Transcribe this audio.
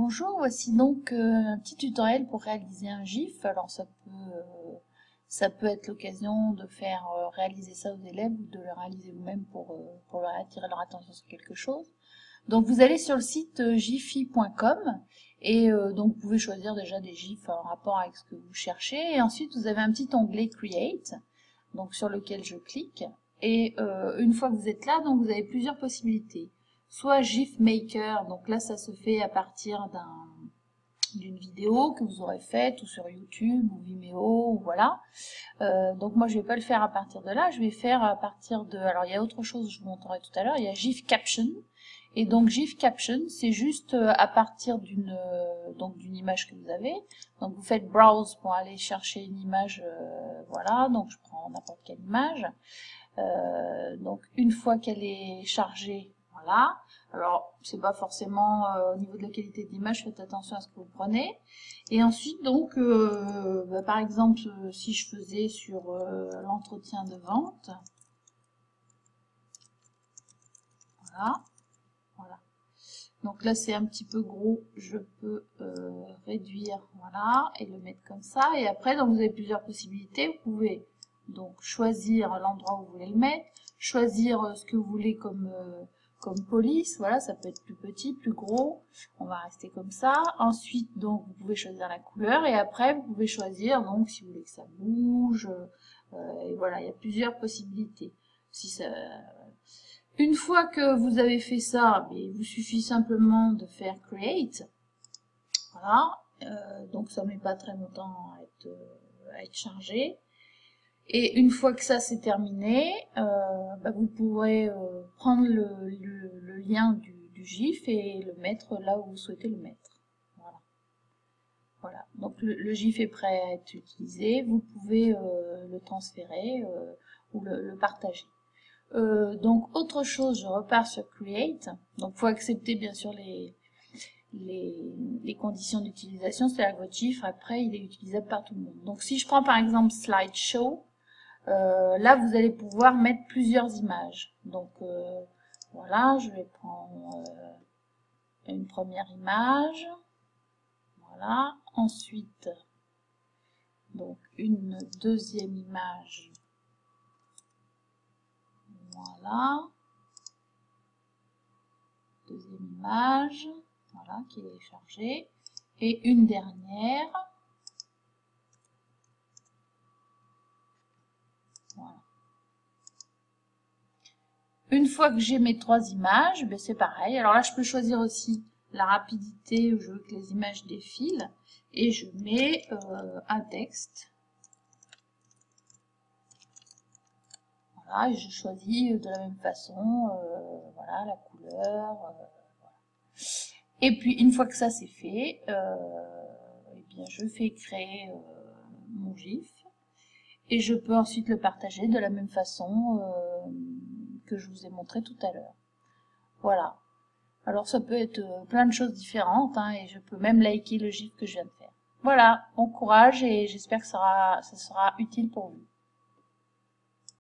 Bonjour, voici donc un petit tutoriel pour réaliser un GIF. Alors ça peut être l'occasion de faire réaliser ça aux élèves ou de le réaliser vous-même pour leur attirer leur attention sur quelque chose. Donc vous allez sur le site jiffy.com et donc vous pouvez choisir déjà des GIFs en rapport avec ce que vous cherchez. Et ensuite vous avez un petit onglet Create, donc sur lequel je clique. Et une fois que vous êtes là, donc vous avez plusieurs possibilités. Soit GIF Maker, donc là ça se fait à partir d'une vidéo que vous aurez faite ou sur YouTube ou Vimeo ou voilà. Donc moi je vais pas le faire à partir de là, je vais faire à partir de, alors il y a autre chose, je vous montrerai tout à l'heure, il y a GIF Caption. Et donc GIF Caption, c'est juste à partir d'une image que vous avez. Donc vous faites Browse pour aller chercher une image, voilà, donc je prends n'importe quelle image. Donc une fois qu'elle est chargée, voilà. Alors c'est pas forcément au niveau de la qualité de l'image, faites attention à ce que vous prenez. Et ensuite donc par exemple si je faisais sur l'entretien de vente, voilà. Donc là c'est un petit peu gros, je peux réduire, voilà, et le mettre comme ça. Et après donc vous avez plusieurs possibilités, vous pouvez donc choisir l'endroit où vous voulez le mettre, choisir ce que vous voulez comme police, voilà, ça peut être plus petit, plus gros, on va rester comme ça. Ensuite donc vous pouvez choisir la couleur et après vous pouvez choisir donc si vous voulez que ça bouge, et voilà, il y a plusieurs possibilités. Si ça Une fois que vous avez fait ça, il vous suffit simplement de faire Create. Voilà, donc ça met pas très longtemps à être chargé. Et une fois que ça c'est terminé, vous pourrez prendre le lien du GIF et le mettre là où vous souhaitez le mettre. Voilà. Donc le GIF est prêt à être utilisé, vous pouvez le transférer ou le partager. Donc autre chose, je repars sur Create. Donc il faut accepter bien sûr les conditions d'utilisation, c'est-à-dire que votre GIF après il est utilisable par tout le monde. Donc si je prends par exemple Slideshow, là vous allez pouvoir mettre plusieurs images. Donc voilà, je vais prendre une première image, voilà, ensuite donc une deuxième image, voilà, deuxième image, voilà, qui est chargée, et une dernière, voilà. Une fois que j'ai mes trois images, c'est pareil. Alors là, je peux choisir aussi la rapidité où je veux que les images défilent, et je mets un texte. Voilà, et je choisis de la même façon, voilà, la couleur, voilà. Et puis une fois que ça c'est fait, eh bien je fais créer mon GIF et je peux ensuite le partager de la même façon que je vous ai montré tout à l'heure. Voilà. Alors ça peut être plein de choses différentes hein, et je peux même liker le GIF que je viens de faire. Voilà, bon courage et j'espère que ça sera utile pour vous.